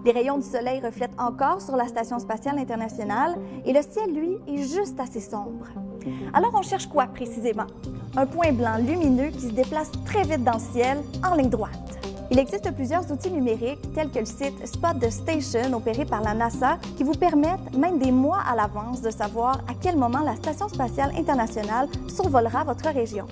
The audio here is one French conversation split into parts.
Les rayons du soleil reflètent encore sur la Station spatiale internationale et le ciel, lui, est juste assez sombre. Alors on cherche quoi précisément? Un point blanc lumineux qui se déplace très vite dans le ciel, en ligne droite. Il existe plusieurs outils numériques, tels que le site Spot the Station, opéré par la NASA, qui vous permettent, même des mois à l'avance, de savoir à quel moment la Station spatiale internationale survolera votre région.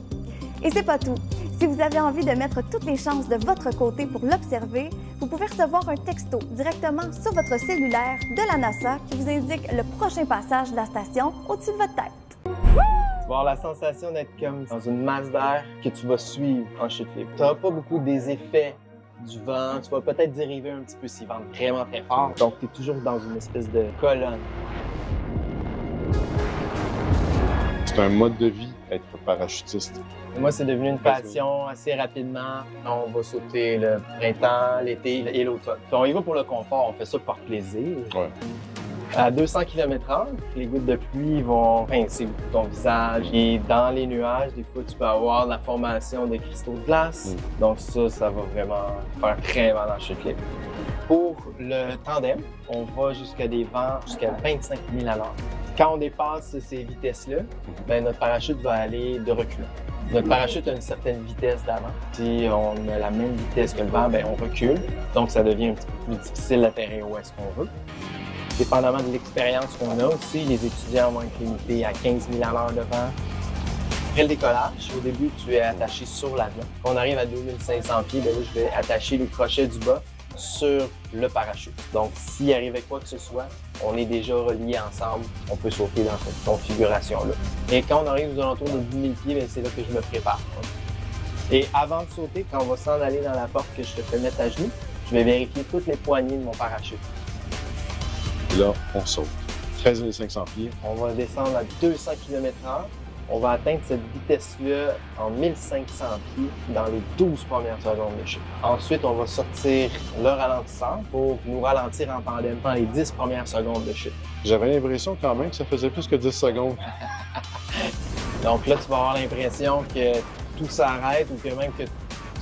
Et c'est pas tout. Si vous avez envie de mettre toutes les chances de votre côté pour l'observer, vous pouvez recevoir un texto directement sur votre cellulaire de la NASA qui vous indique le prochain passage de la station au-dessus de votre tête. Tu vas avoir la sensation d'être comme dans une masse d'air que tu vas suivre en chute libre. Tu n'auras pas beaucoup des effets du vent. Tu vas peut-être dériver un petit peu s'il vente vraiment très fort. Donc, tu es toujours dans une espèce de colonne. C'est un mode de vie, être parachutiste. Moi, c'est devenu une passion assez rapidement. On va sauter le printemps, l'été et l'automne. Puis on y va pour le confort, on fait ça par plaisir. Ouais. À 200 km/h, les gouttes de pluie vont pincer ton visage. Et dans les nuages, des fois, tu peux avoir la formation de cristaux de glace. Donc ça va vraiment faire très mal en chute libre. Pour le tandem, on va jusqu'à des vents jusqu'à 25 000 à l'heure. Quand on dépasse ces vitesses-là, ben, notre parachute va aller de reculons. Notre parachute a une certaine vitesse d'avant. Si on a la même vitesse que le vent, ben, on recule. Donc, ça devient un petit peu plus difficile d'atterrir où est-ce qu'on veut. Dépendamment de l'expérience qu'on a aussi, les étudiants vont être limités à 15 000 à l'heure de vent. Après le décollage, au début, tu es attaché sur l'avion. Quand on arrive à 2500 pieds, ben là, je vais attacher les crochets du bas sur le parachute. Donc, s'il arrivait quoi que ce soit, on est déjà reliés ensemble. On peut sauter dans cette configuration-là. Et quand on arrive aux alentours de 10 000 pieds, c'est là que je me prépare. Et avant de sauter, quand on va s'en aller dans la porte que je te fais mettre à genoux, je vais vérifier toutes les poignées de mon parachute. Et là, on saute. 13 500 pieds. On va descendre à 200 km/h. On va atteindre cette vitesse-là en 1500 pieds dans les 12 premières secondes de chute. Ensuite, on va sortir le ralentisseur pour nous ralentir en tandem dans les 10 premières secondes de chute. J'avais l'impression quand même que ça faisait plus que 10 secondes. Donc là, tu vas avoir l'impression que tout s'arrête ou que même que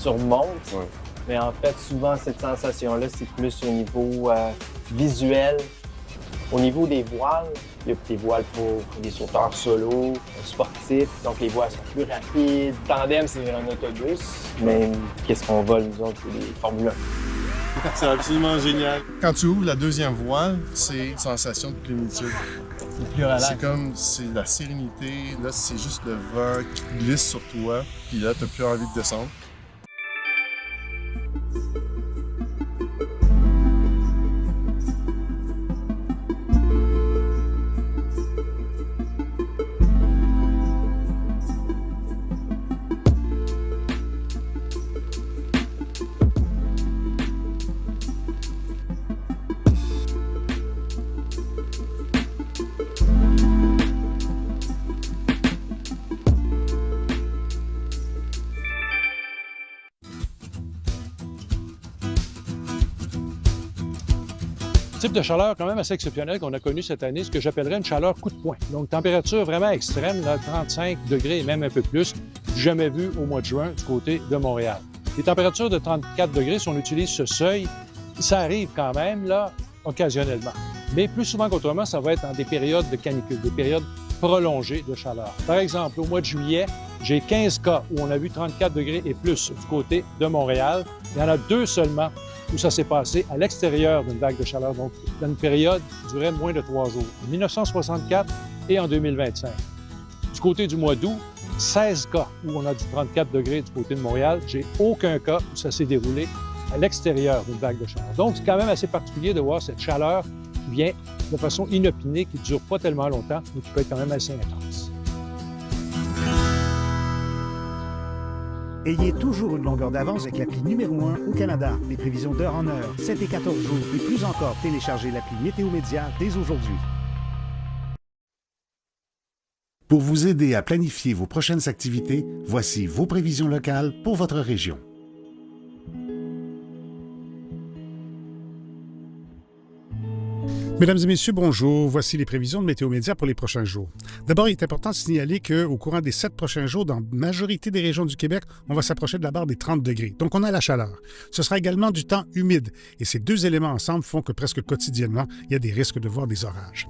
tu remontes. Ouais. Mais en fait, souvent, cette sensation-là, c'est plus au niveau visuel. Au niveau des voiles, il y a des voiles pour des sauteurs solo, sportifs, donc les voiles sont plus rapides. Tandem, c'est un autobus, mais qu'est-ce qu'on vole, nous autres, c'est des Formule 1. C'est absolument génial. Quand tu ouvres la deuxième voile, c'est une sensation de plénitude. C'est plus relax. C'est la sérénité, là c'est juste le vent qui glisse sur toi, puis là t'as plus envie de descendre. Type de chaleur quand même assez exceptionnel qu'on a connu cette année, ce que j'appellerais une chaleur coup de poing. Donc, température vraiment extrême, là, 35 degrés et même un peu plus, jamais vu au mois de juin du côté de Montréal. Les températures de 34 degrés, si on utilise ce seuil, ça arrive quand même, là, occasionnellement. Mais plus souvent qu'autrement, ça va être dans des périodes de canicule, des périodes prolongées de chaleur. Par exemple, au mois de juillet, j'ai 15 cas où on a vu 34 degrés et plus du côté de Montréal. Il y en a 2 seulement où ça s'est passé à l'extérieur d'une vague de chaleur, donc dans une période qui durait moins de 3 jours, en 1964 et en 2025. Du côté du mois d'août, 16 cas où on a du 34 degrés du côté de Montréal. J'ai aucun cas où ça s'est déroulé à l'extérieur d'une vague de chaleur. Donc, c'est quand même assez particulier de voir cette chaleur qui vient de façon inopinée, qui ne dure pas tellement longtemps, mais qui peut être quand même assez intense. Ayez toujours une longueur d'avance avec l'appli numéro 1 au Canada. Les prévisions d'heure en heure, 7 et 14 jours et plus encore. Téléchargez l'appli Météo Média dès aujourd'hui. Pour vous aider à planifier vos prochaines activités, voici vos prévisions locales pour votre région. Mesdames et messieurs, bonjour. Voici les prévisions de Météo Média pour les prochains jours. D'abord, il est important de signaler qu'au courant des 7 prochains jours, dans la majorité des régions du Québec, on va s'approcher de la barre des 30 degrés. Donc, on a la chaleur. Ce sera également du temps humide. Et ces deux éléments ensemble font que presque quotidiennement, il y a des risques de voir des orages.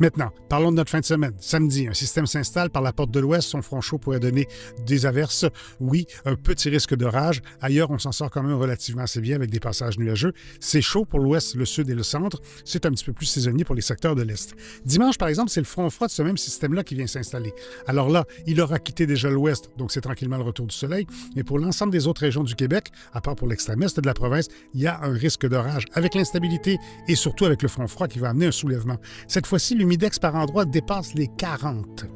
Maintenant, parlons de notre fin de semaine. Samedi, un système s'installe par la porte de l'ouest. Son front chaud pourrait donner des averses. Oui, un petit risque d'orage. Ailleurs, on s'en sort quand même relativement assez bien avec des passages nuageux. C'est chaud pour l'ouest, le sud et le centre. C'est un petit peu plus saisonnier pour les secteurs de l'est. Dimanche, par exemple, c'est le front froid de ce même système-là qui vient s'installer. Alors là, il aura quitté déjà l'ouest, donc c'est tranquillement le retour du soleil. Mais pour l'ensemble des autres régions du Québec, à part pour l'extrême est de la province, il y a un risque d'orage avec l'instabilité et surtout avec le front froid qui va amener un soulèvement. Cette fois-ci, l'humidex par endroits dépasse les 40.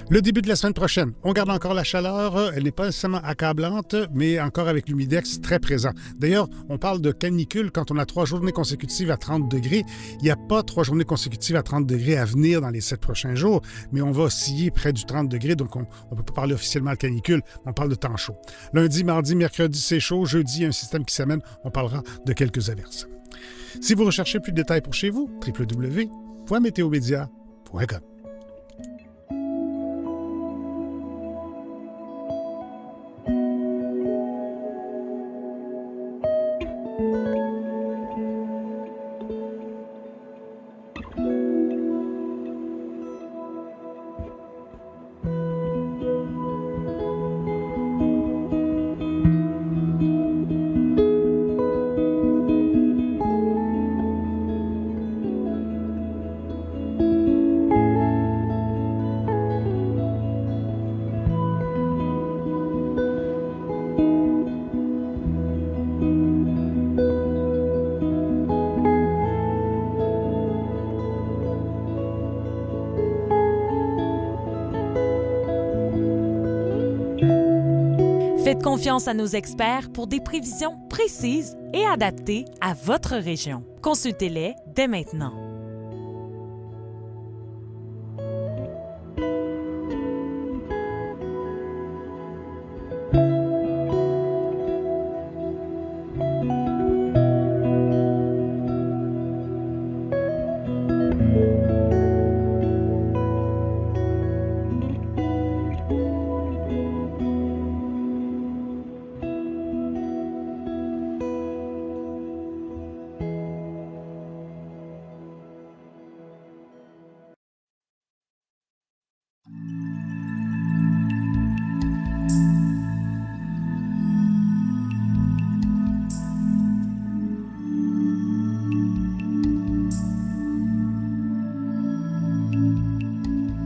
Le début de la semaine prochaine, on garde encore la chaleur. Elle n'est pas nécessairement accablante, mais encore avec l'humidex très présent. D'ailleurs, on parle de canicule quand on a 3 journées consécutives à 30 degrés. Il n'y a pas 3 journées consécutives à 30 degrés à venir dans les 7 prochains jours, mais on va osciller près du 30 degrés, donc on ne peut pas parler officiellement de canicule, on parle de temps chaud. Lundi, mardi, mercredi, c'est chaud. Jeudi, il y a un système qui s'amène, on parlera de quelques averses. Si vous recherchez plus de détails pour chez vous, www.meteomedia.com. Faites confiance à nos experts pour des prévisions précises et adaptées à votre région. Consultez-les dès maintenant.